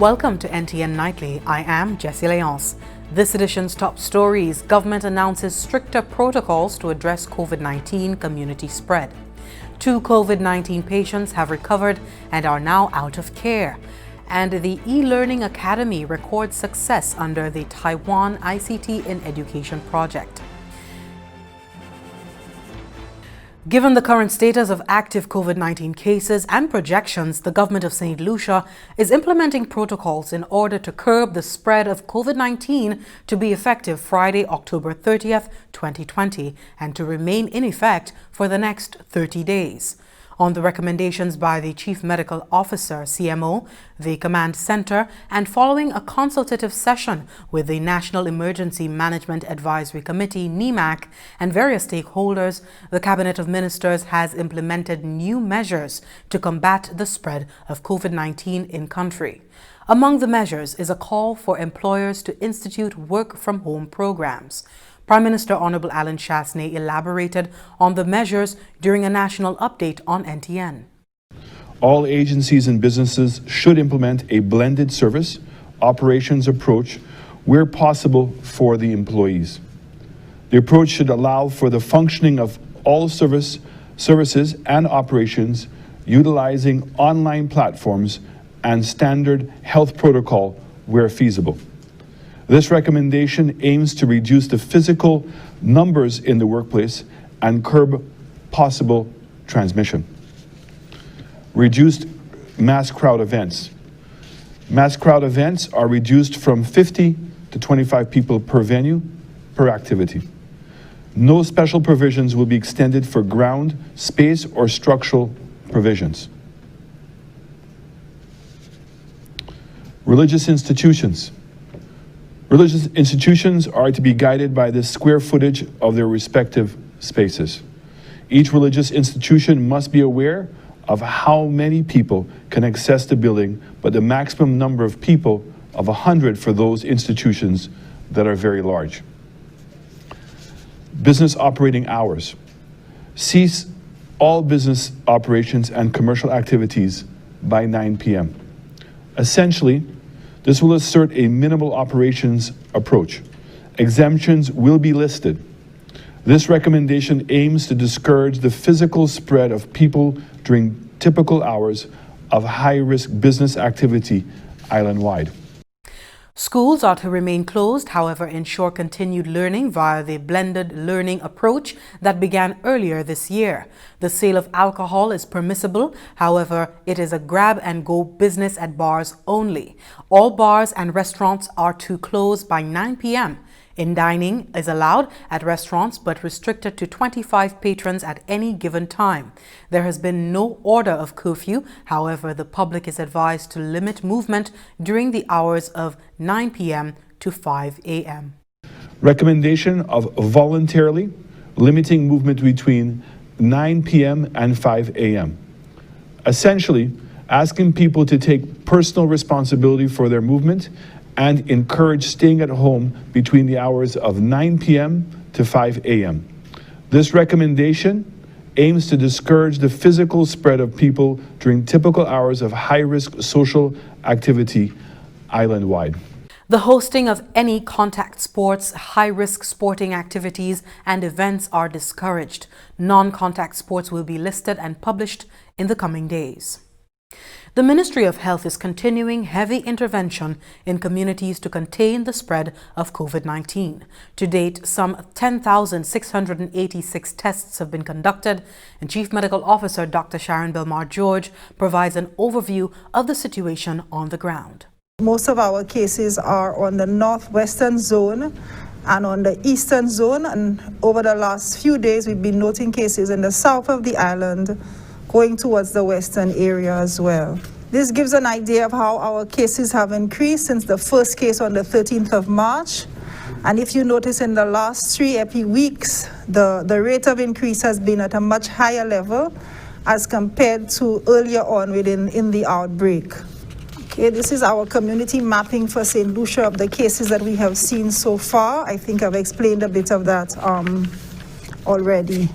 Welcome to NTN Nightly. I am Jessie Leonce. This edition's top stories: government announces stricter protocols to address COVID-19 community spread. 2 COVID-19 patients have recovered and are now out of care. And the e-learning academy records success under the Taiwan ICT in Education project. Given the current status of active COVID-19 cases and projections, the government of St. Lucia is implementing protocols in order to curb the spread of COVID-19 to be effective Friday, October 30th, 2020, and to remain in effect for the next 30 days. On the recommendations by the Chief Medical Officer, CMO, the Command Center, and following a consultative session with the National Emergency Management Advisory Committee, NEMAC, and various stakeholders, the Cabinet of Ministers has implemented new measures to combat the spread of COVID-19 in country. Among the measures is a call for employers to institute work-from-home programs. Prime Minister Honorable Alan Shasney elaborated on the measures during a national update on NTN. All agencies and businesses should implement a blended service operations approach where possible for the employees. The approach should allow for the functioning of all services and operations utilizing online platforms and standard health protocol where feasible. This recommendation aims to reduce the physical numbers in the workplace and curb possible transmission. Reduced mass crowd events. Mass crowd events are reduced from 50 to 25 people per venue, per activity. No special provisions will be extended for ground, space, or structural provisions. Religious institutions. Religious institutions are to be guided by the square footage of their respective spaces. Each religious institution must be aware of how many people can access the building, but the maximum number of people of 100 for those institutions that are very large. Business operating hours. Cease all business operations and commercial activities by 9 p.m. Essentially, this will assert a minimal operations approach. Exemptions will be listed. This recommendation aims to discourage the physical spread of people during typical hours of high-risk business activity island-wide. Schools are to remain closed, however, ensure continued learning via the blended learning approach that began earlier this year. The sale of alcohol is permissible, however, it is a grab-and-go business at bars only. All bars and restaurants are to close by 9 p.m. In-dining is allowed at restaurants but restricted to 25 patrons at any given time. There has been no order of curfew, however, the public is advised to limit movement during the hours of 9 p.m. to 5 a.m. Recommendation of voluntarily limiting movement between 9 p.m. and 5 a.m. Essentially, asking people to take personal responsibility for their movement and encourage staying at home between the hours of 9 p.m. to 5 a.m. This recommendation aims to discourage the physical spread of people during typical hours of high-risk social activity island-wide. The hosting of any contact sports, high-risk sporting activities and events are discouraged. Non-contact sports will be listed and published in the coming days. The Ministry of Health is continuing heavy intervention in communities to contain the spread of COVID-19. To date, some 10,686 tests have been conducted, and Chief Medical Officer Dr. Sharon Belmar-George provides an overview of the situation on the ground. Most of our cases are on the northwestern zone and on the eastern zone, and over the last few days we've been noting cases in the south of the island, going towards the western area as well. This gives an idea of how our cases have increased since the first case on the 13th of March. And if you notice, in the last 3 weeks, the rate of increase has been at a much higher level as compared to earlier on in the outbreak. Okay, this is our community mapping for St. Lucia of the cases that we have seen so far. I think I've explained a bit of that already.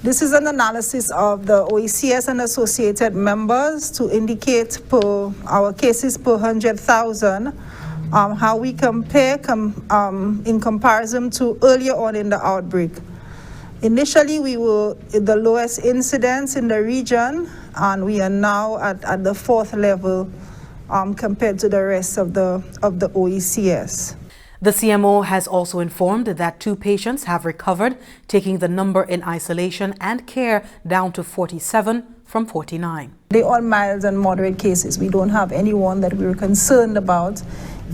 This is an analysis of the OECS and associated members to indicate per our cases per 100,000, how we compare in comparison to earlier on in the outbreak. Initially, we were the lowest incidence in the region, and we are now at the 4th level compared to the rest of the OECS. The CMO has also informed that 2 patients have recovered, taking the number in isolation and care down to 47 from 49. They are mild and moderate cases. We don't have anyone that we're concerned about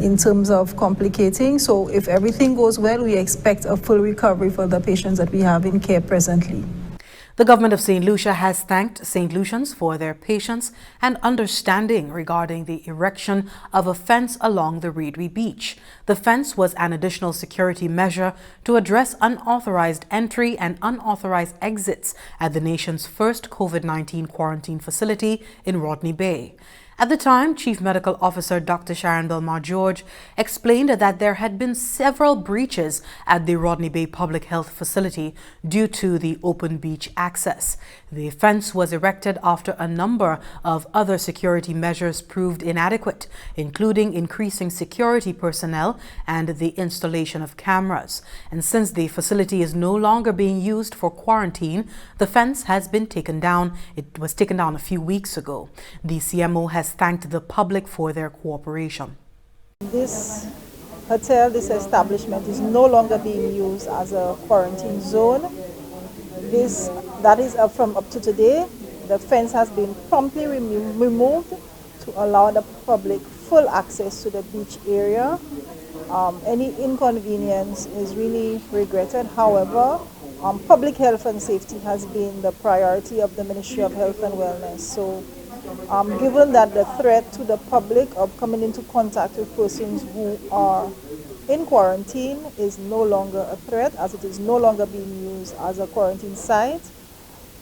in terms of complicating. So if everything goes well, we expect a full recovery for the patients that we have in care presently. The government of St. Lucia has thanked St. Lucians for their patience and understanding regarding the erection of a fence along the Reedry Beach. The fence was an additional security measure to address unauthorized entry and unauthorized exits at the nation's first COVID-19 quarantine facility in Rodney Bay. At the time, Chief Medical Officer Dr. Sharon Belmar-George explained that there had been several breaches at the Rodney Bay Public Health Facility due to the open beach access. The fence was erected after a number of other security measures proved inadequate, including increasing security personnel and the installation of cameras. And since the facility is no longer being used for quarantine, the fence has been taken down. It was taken down a few weeks ago. The CMO has thanked the public for their cooperation. This hotel, this establishment is no longer being used as a quarantine zone. That is from up to today. The fence has been promptly removed to allow the public full access to the beach area. Any inconvenience is really regretted. However, public health and safety has been the priority of the Ministry of Health and Wellness. So given that the threat to the public of coming into contact with persons who are in quarantine is no longer a threat, as it is no longer being used as a quarantine site,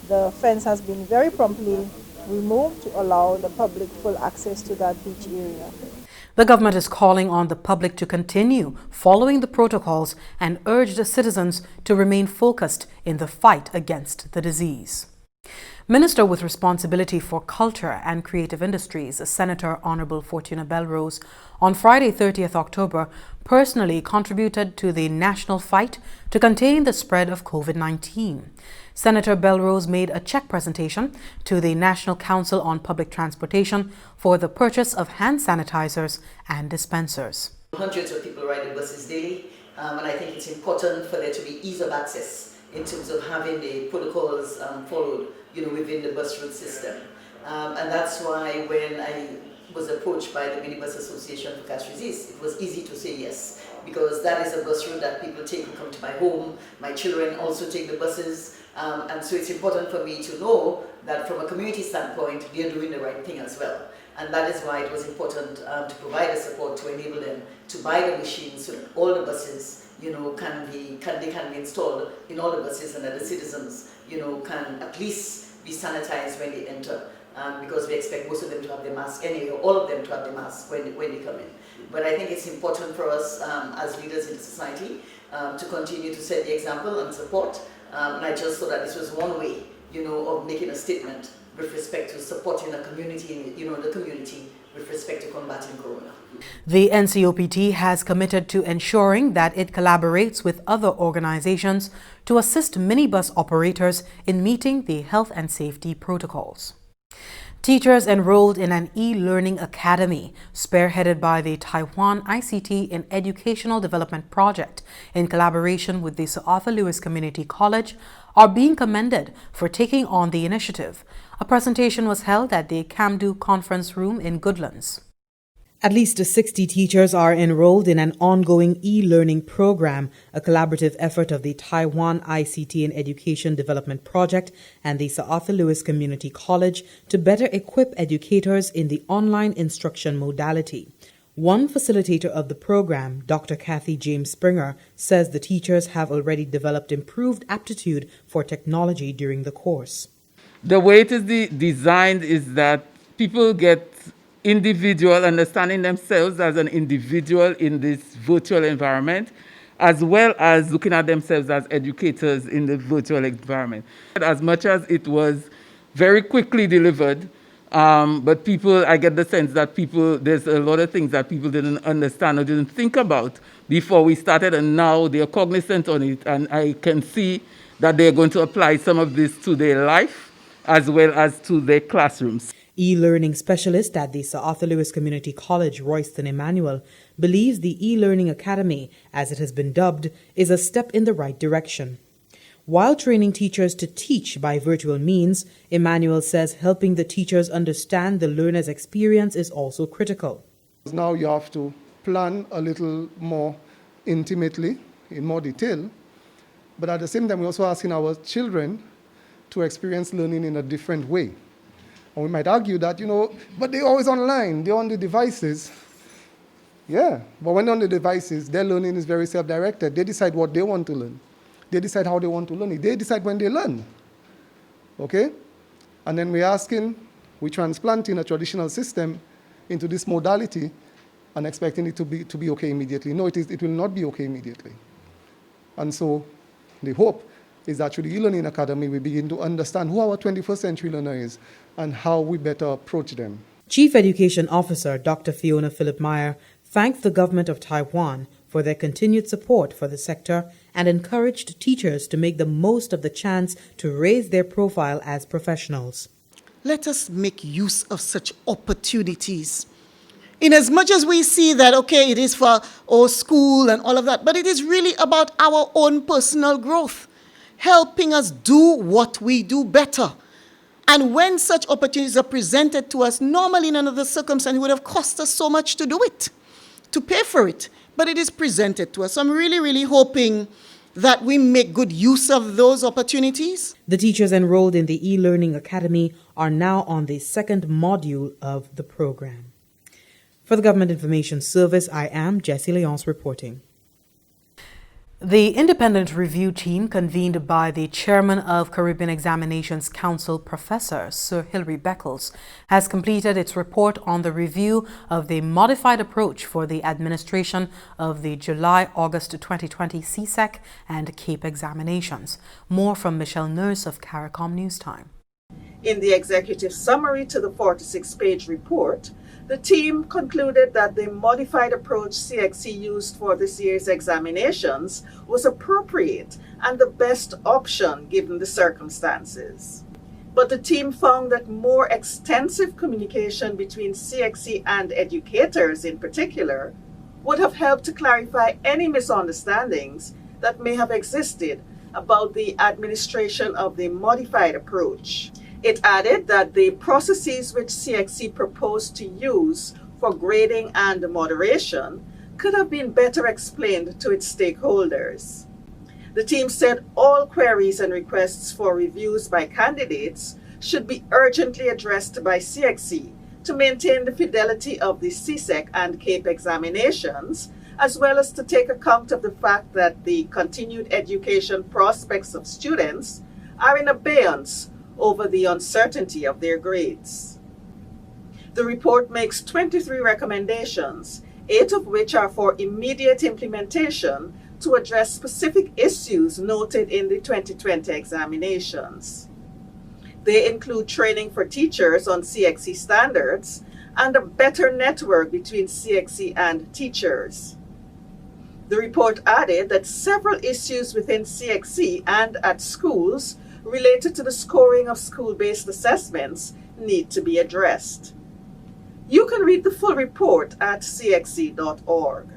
the fence has been very promptly removed to allow the public full access to that beach area. The government is calling on the public to continue following the protocols and urge the citizens to remain focused in the fight against the disease. Minister with responsibility for culture and creative industries, Senator Honorable Fortuna Belrose, on Friday 30th October, personally contributed to the national fight to contain the spread of COVID-19. Senator Belrose made a check presentation to the National Council on Public Transportation for the purchase of hand sanitizers and dispensers. Hundreds of people ride the buses daily, and I think it's important for there to be ease of access in terms of having the protocols followed, within the bus route system. And that's why when I was approached by the Minibus Association for Cash Resist, it was easy to say yes, because that is a bus route that people take and come to my home. My children also take the buses, and so it's important for me to know that from a community standpoint, they're doing the right thing as well. And that is why it was important to provide the support to enable them to buy the machines so that all the buses can be installed in all the buses, and that the citizens can at least be sanitized when they enter, because we expect most of them to have their mask anyway, or all of them to have their mask when they come in. But I think it's important for us as leaders in the society to continue to set the example and support. And I just thought that this was one way, of making a statement with respect to supporting the community, the community with respect to combating corona. The NCOPT has committed to ensuring that it collaborates with other organizations to assist minibus operators in meeting the health and safety protocols. Teachers enrolled in an e-learning academy spearheaded by the Taiwan ICT in Educational Development Project in collaboration with the Sir Arthur Lewis Community College are being commended for taking on the initiative. A presentation was held at the Camdo Conference Room in Goodlands. At least 60 teachers are enrolled in an ongoing e-learning program, a collaborative effort of the Taiwan ICT in Education Development Project and the Sir Arthur Lewis Community College to better equip educators in the online instruction modality. One facilitator of the program, Dr. Kathy James Springer, says the teachers have already developed improved aptitude for technology during the course. The way it is designed is that people get individual understanding themselves as an individual in this virtual environment, as well as looking at themselves as educators in the virtual environment. As much as it was very quickly delivered, but people, I get the sense that there's a lot of things that people didn't understand or didn't think about before we started, and now they're cognizant on it, and I can see that they're going to apply some of this to their life as well as to their classrooms. E-learning specialist at the Sir Arthur Lewis Community College, Royston Emmanuel, believes the E-Learning Academy, as it has been dubbed, is a step in the right direction. While training teachers to teach by virtual means, Emmanuel says helping the teachers understand the learner's experience is also critical. Now you have to plan a little more intimately, in more detail, but at the same time we're also asking our children to experience learning in a different way. And we might argue that, but they're always online, they're on the devices. Yeah, but when they're on the devices, their learning is very self-directed. They decide what they want to learn. They decide how they want to learn it. They decide when they learn. Okay? And then we're transplanting a traditional system into this modality and expecting it to be okay immediately. No, it will not be okay immediately. And so the hope is that through the E-Learning Academy, we begin to understand who our 21st century learner is and how we better approach them. Chief Education Officer Dr. Fiona Philip-Meyer thanked the government of Taiwan for their continued support for the sector and encouraged teachers to make the most of the chance to raise their profile as professionals. Let us make use of such opportunities. In as much as we see that, okay, it is for our school and all of that, but it is really about our own personal growth, helping us do what we do better. And when such opportunities are presented to us, normally in another circumstance, it would have cost us so much to do it, to pay for it. But it is presented to us. So I'm really, really hoping that we make good use of those opportunities. The teachers enrolled in the E-Learning Academy are now on the second module of the program. For the Government Information Service, I am Jessie Leonce reporting. The independent review team convened by the chairman of Caribbean Examinations Council, Professor Sir Hilary Beckles, has completed its report on the review of the modified approach for the administration of the July-August 2020 CSEC and CAPE examinations. More from Michelle Nurse of CARICOM News Time. In the executive summary to the 46-page report, the team concluded that the modified approach CXC used for this year's examinations was appropriate and the best option given the circumstances. But the team found that more extensive communication between CXC and educators in particular would have helped to clarify any misunderstandings that may have existed about the administration of the modified approach. It added that the processes which CXC proposed to use for grading and moderation could have been better explained to its stakeholders. The team said all queries and requests for reviews by candidates should be urgently addressed by CXC to maintain the fidelity of the CSEC and CAPE examinations, as well as to take account of the fact that the continued education prospects of students are in abeyance over the uncertainty of their grades. The report makes 23 recommendations, 8 of which are for immediate implementation to address specific issues noted in the 2020 examinations. They include training for teachers on CXC standards and a better network between CXC and teachers. The report added that several issues within CXC and at schools related to the scoring of school-based assessments need to be addressed. You can read the full report at cxc.org.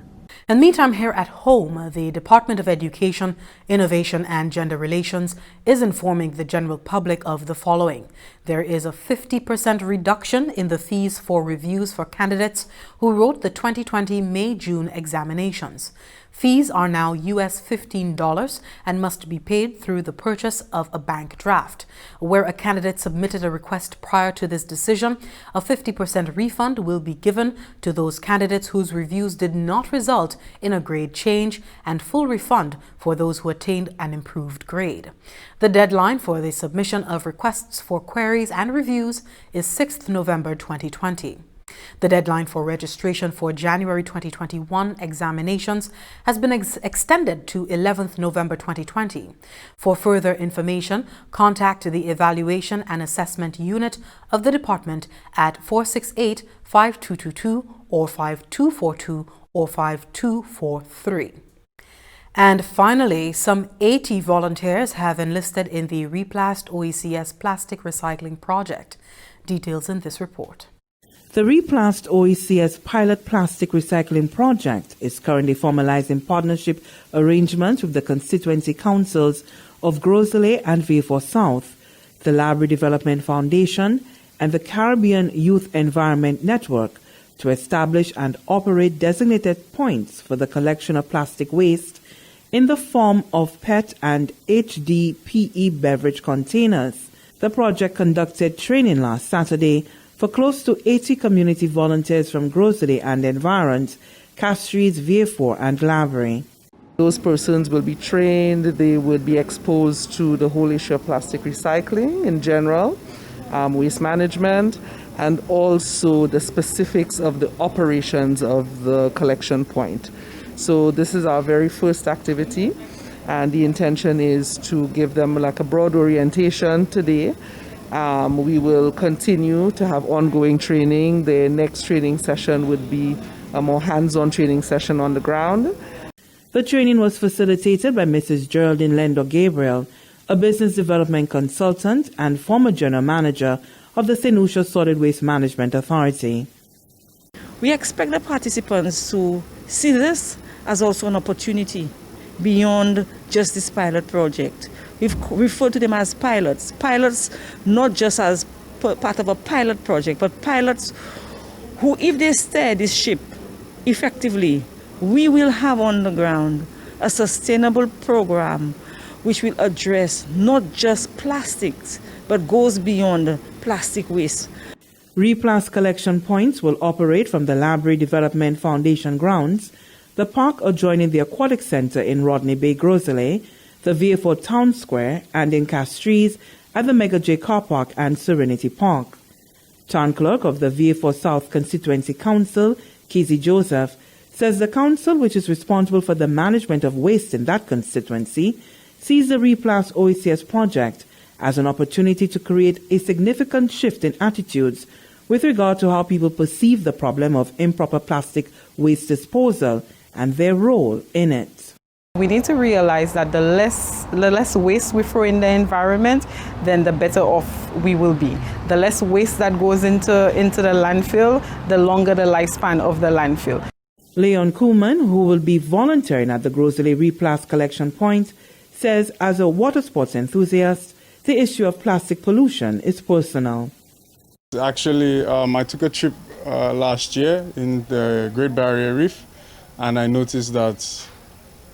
And meantime, here at home, the Department of Education, Innovation and Gender Relations is informing the general public of the following. There is a 50% reduction in the fees for reviews for candidates who wrote the 2020 May-June examinations. Fees are now US $15 and must be paid through the purchase of a bank draft. Where a candidate submitted a request prior to this decision, a 50% refund will be given to those candidates whose reviews did not result in a grade change, and full refund for those who attained an improved grade. The deadline for the submission of requests for queries and reviews is 6th November 2020. The deadline for registration for January 2021 examinations has been extended to 11th November 2020. For further information, contact the Evaluation and Assessment Unit of the Department at 468-5222 or 5242 or 5243. And finally, some 80 volunteers have enlisted in the Replast OECS plastic recycling project. Details in this report. The Replast OECS pilot plastic recycling project is currently formalizing partnership arrangements with the constituency councils of Grosley and Vieux South, the Library Development Foundation, and the Caribbean Youth Environment Network to establish and operate designated points for the collection of plastic waste in the form of PET and HDPE beverage containers. The project conducted training last Saturday for close to 80 community volunteers from Grosley and environs, Castries, Vieux and Lavery. Those persons will be trained, they would be exposed to the whole issue of plastic recycling in general, waste management, and also the specifics of the operations of the collection point. So this is our very first activity, and the intention is to give them like a broad orientation today. We will continue to have ongoing training. The next training session would be a more hands-on training session on the ground. The training was facilitated by Mrs. Geraldine Lendo Gabriel, a business development consultant and former general manager of the St. Lucia Solid Waste Management Authority. We expect the participants to see this as also an opportunity beyond just this pilot project. We've referred to them as pilots. Pilots not just as part of a pilot project, but pilots who, if they steer this ship effectively, we will have on the ground a sustainable program which will address not just plastics, but goes beyond plastic waste. Replast collection points will operate from the Library Development Foundation grounds, the park adjoining the Aquatic Center in Rodney Bay, Grosley, the Vieux Town Square, and in Castries at the Mega J Car Park and Serenity Park. Town Clerk of the Vieux South Constituency Council, Kizzy Joseph, says the council, which is responsible for the management of waste in that constituency, sees the Replast OECS project as an opportunity to create a significant shift in attitudes with regard to how people perceive the problem of improper plastic waste disposal and their role in it. We need to realize that the less waste we throw in the environment, then the better off we will be. The less waste that goes into the landfill, the longer the lifespan of the landfill. Leon Kuhlman, who will be volunteering at the Grosley Replast collection point, says as a water sports enthusiast, the issue of plastic pollution is personal. Actually, I took a trip last year in the Great Barrier Reef, and I noticed that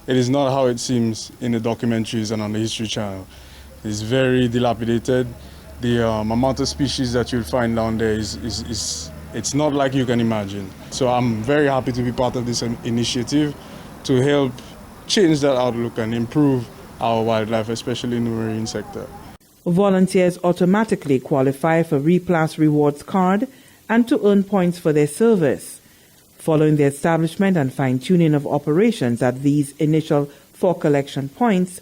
it is not how it seems in the documentaries and on the History Channel. It's very dilapidated. The amount of species that you'll find down there it's not like you can imagine. So I'm very happy to be part of this initiative to help change that outlook and improve our wildlife, especially in the marine sector. Volunteers automatically qualify for Replast Rewards card and to earn points for their service. Following the establishment and fine-tuning of operations at these initial 4 collection points,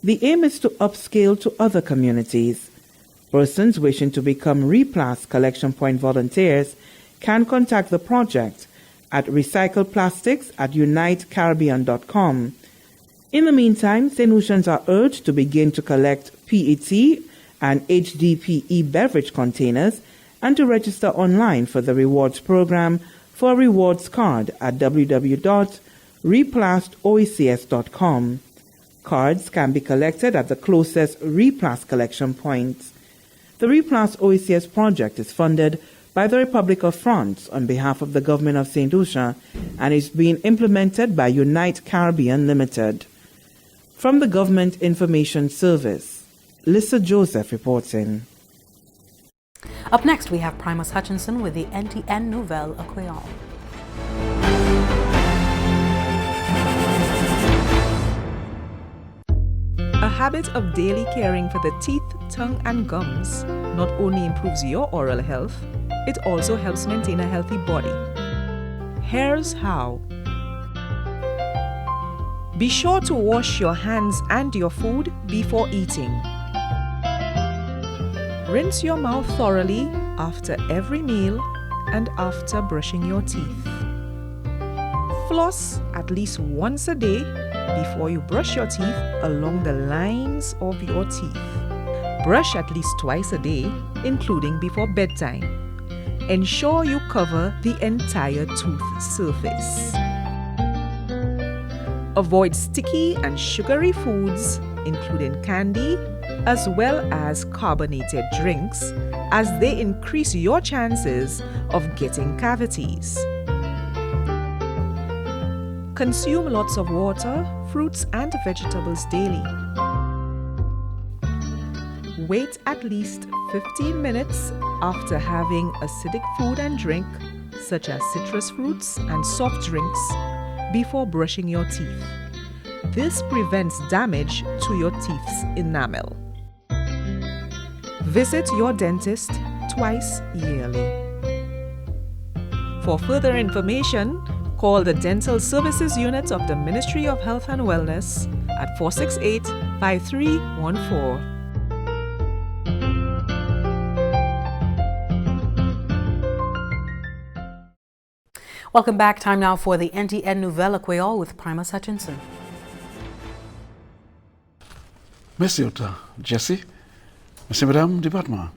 the aim is to upscale to other communities. Persons wishing to become Replast collection point volunteers can contact the project at recycleplastics@unitecaribbean.com. In the meantime, St. Lucians are urged to begin to collect PET and HDPE beverage containers and to register online for the rewards program for a rewards card at www.replastoecs.com. Cards can be collected at the closest Replast collection points. The Replast OECS project is funded by the Republic of France on behalf of the government of St. Lucia and is being implemented by Unite Caribbean Limited. From the Government Information Service, Lisa Joseph reporting. Up next, we have Primus Hutchinson with the NTN Nouvelle à Creole. A habit of daily caring for the teeth, tongue, and gums not only improves your oral health, it also helps maintain a healthy body. Here's how. Be sure to wash your hands and your food before eating. Rinse your mouth thoroughly after every meal and after brushing your teeth. Floss at least once a day before you brush your teeth along the lines of your teeth. Brush at least twice a day, including before bedtime. Ensure you cover the entire tooth surface. Avoid sticky and sugary foods, including candy, as well as carbonated drinks, as they increase your chances of getting cavities. Consume lots of water, fruits, and vegetables daily. Wait at least 15 minutes after having acidic food and drink, such as citrus fruits and soft drinks, before brushing your teeth. This prevents damage to your teeth's enamel. Visit your dentist twice yearly. For further information, call the Dental Services Unit of the Ministry of Health and Wellness at 468-5314. Welcome back. Time now for the NTN Nouvelle Creole with Primus Hutchinson. Merci autant, Jessie. Merci madame département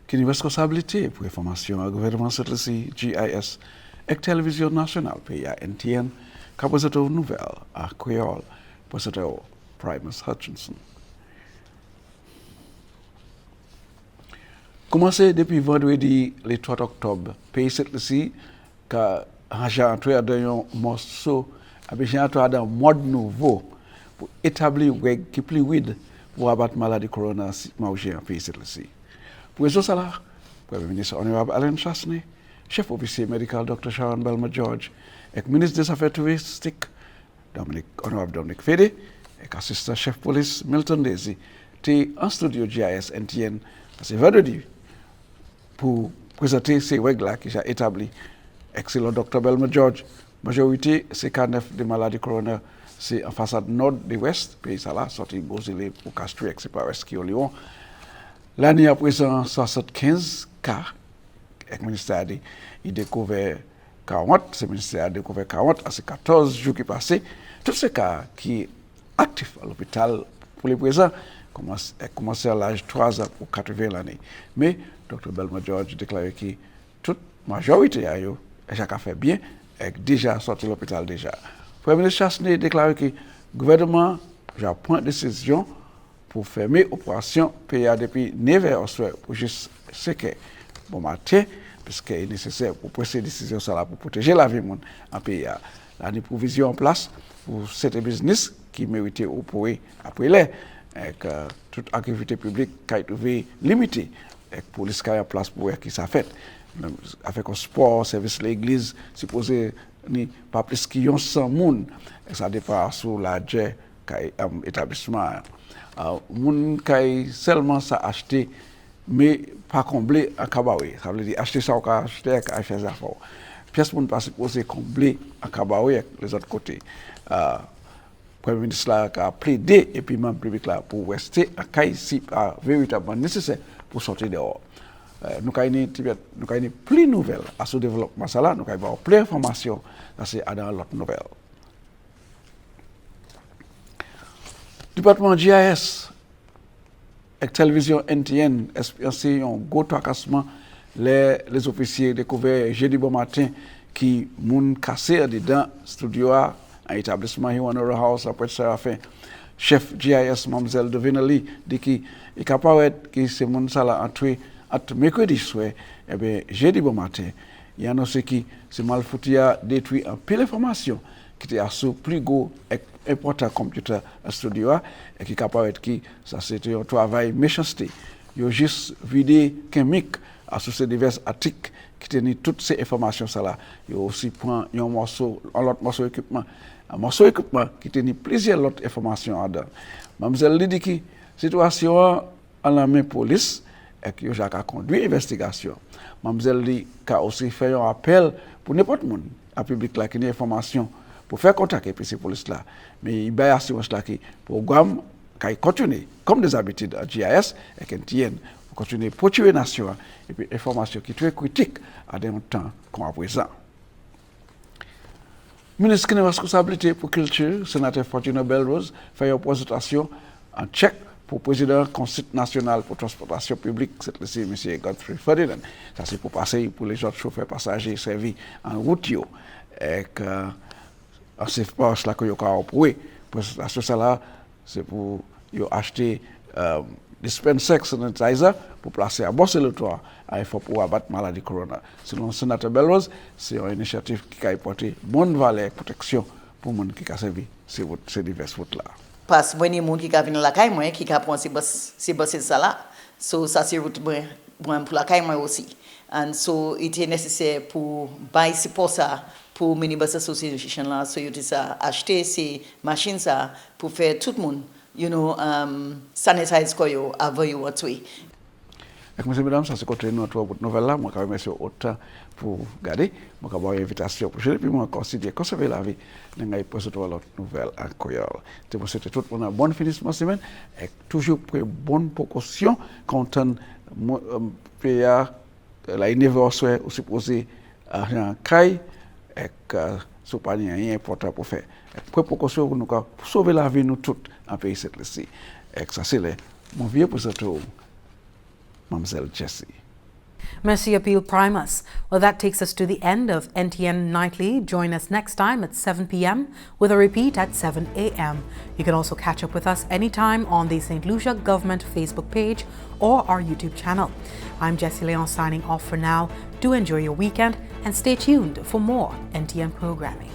qui a responsabilité pour information au gouvernement de GIS et télévision nationale pays NTN qui a nouvelle à Creole pour cette Primus Hutchinson. Commencé depuis vendredi le 3 octobre, pays cette que Haja a un morceau avec un mode nouveau pour établir règles qui plus vite pour abattre maladie corona manger en pays cette. Pour ce cela, Premier ministre honorable Alain Chassné, chef officier médical Dr. Sharon Belma George, et ministre des Affaires touristiques honorable Dominique Fédé, et assistant chef police Milton Daisy, étaient en studio GIS NTN ce vendredi pour présenter ces règles qui sont établies. Excellent Dr. Belma George, majorité c'est K9 de maladie corona, c'est en façade nord de l'ouest, pays ça là, sorti Bozile pour Castries, c'est pas West qui au Lyon. L'année à présent, 75 cas, et le ministère a découvert 40, le ministère a découvert 40, c'est 14 jours qui passent. Tous ces cas qui sont actifs à l'hôpital pour le présent, commencé à l'âge 3 ans pour 80 l'année. Mais Dr. Belma George déclaré que toute majorité a eu déjà fait bien et déjà sorti de l'hôpital déjà. Le Premier ministre Chassné déclaré que le gouvernement a pris une décision pour fermer l'opération PA depuis 9 heures au soir pour juste ce que bon matin, puisqu'il est nécessaire pour prendre cette décision pour protéger la vie en PA. Il y a une provision en place pour cette business qui méritait opérer après l'air et que toute activité publique qui a été limitée et que la police a en place pour qui ça fait. Avec le sport, service de l'église, supposé ni pas plus qu'il y a 100 personnes, et ça dépend sur la jet établissement. Moun qui seulement ça acheter, mais pas combler à Kabawe. Ça veut dire acheter ça ou acheter à faire des affaires. Pièce moun pas supposé combler à Kabawe les autres côtés. Premier ministre là a plaidé et puis même public là pour rester à Kaï si véritablement nécessaire pour sortir dehors. Nous avons plus de nouvelles à ce développement. Nous avons plus d'informations dans l'autre nouvelle. Département GIS et télévision NTN expérimenté un gros tracassement. Les officiers découverts jeudi bon matin qui moun cassé dedans studio à un établissement Hiwanora House après Serafin. Chef GIS Mamzelle de Venali dit qu'il est capable que ces moun ça là entré mercredi soir, eh bien, jeudi bon matin, il y a ceux qui se malfouti a détruit un pile d'informations qui était sur plus gros et important computer studio et qui est capable de ça c'était un travail méchanceté. Il y a juste vidé chimique à ces divers articles qui tenait toutes ces informations ça là. Il aussi prend un l'autre morceau équipement, un morceau équipement qui tenait plusieurs autres informations dedans. Mademoiselle dit que situation à la main police et que j'ai conduit investigation. Mademoiselle dit qu'a aussi fait un appel pour n'importe monde à public là qui a information pour faire contact avec ces police là. Mais il y a assurance là que le programme qui continue comme des habitudes à GIS et NTN pour continuer à protéger la nation et puis information qui est très critique à des temps comme à présent. Ministre qui a responsabilité pour culture, sénateur Fortuna Belrose, fait une présentation en tchèque pour le président du Conseil national pour transportation publique, c'est le M. Godfrey Ferdinand. Ça c'est pour passer pour les autres chauffeurs passagers servis en route. Et que c'est pas cela que vous avez approuvé. Présentation ça là, c'est pour acheter dispenser sanitizer pour placer à bord sur le toit pour abattre la maladie corona. Selon le sénateur Belrose, c'est une initiative qui a apporté bonne valeur et protection pour les gens qui ont servi ces diverses routes là. Parce que les gens qui viennent la caille, qui prennent ces bus là, so ça c'est route pour la caille aussi. And so it is nécessaire pour buy pour ça pour minibus association là, so il ça acheter ces machines ça pour faire tout le monde, sanitize koyo avant yo atwe. Mesdames, mesdames, ça c'est côté notre nouvelle là, moi quand même sur autant pour garder, moi quand avoir invitation pour je puis moi considérer conserver la vie, n'ai pas sur l'autre nouvelle encore. C'est pour c'était tout pour une bonne finissement de semaine et toujours prendre bonne précaution quand on pays la anniversaire aussi supposé en caille et que ce pas rien important pour faire. Précaution pour nous sauver la vie nous toutes en pays cette ici. Et ça c'est le mon vieux pour surtout Mademoiselle Jessie. Merci Appeal Primus. Well, that takes us to the end of NTN Nightly. Join us next time at 7 p.m. with a repeat at 7 a.m. You can also catch up with us anytime on the St. Lucia Government Facebook page or our YouTube channel. I'm Jessie Leon signing off for now. Do enjoy your weekend and stay tuned for more NTN programming.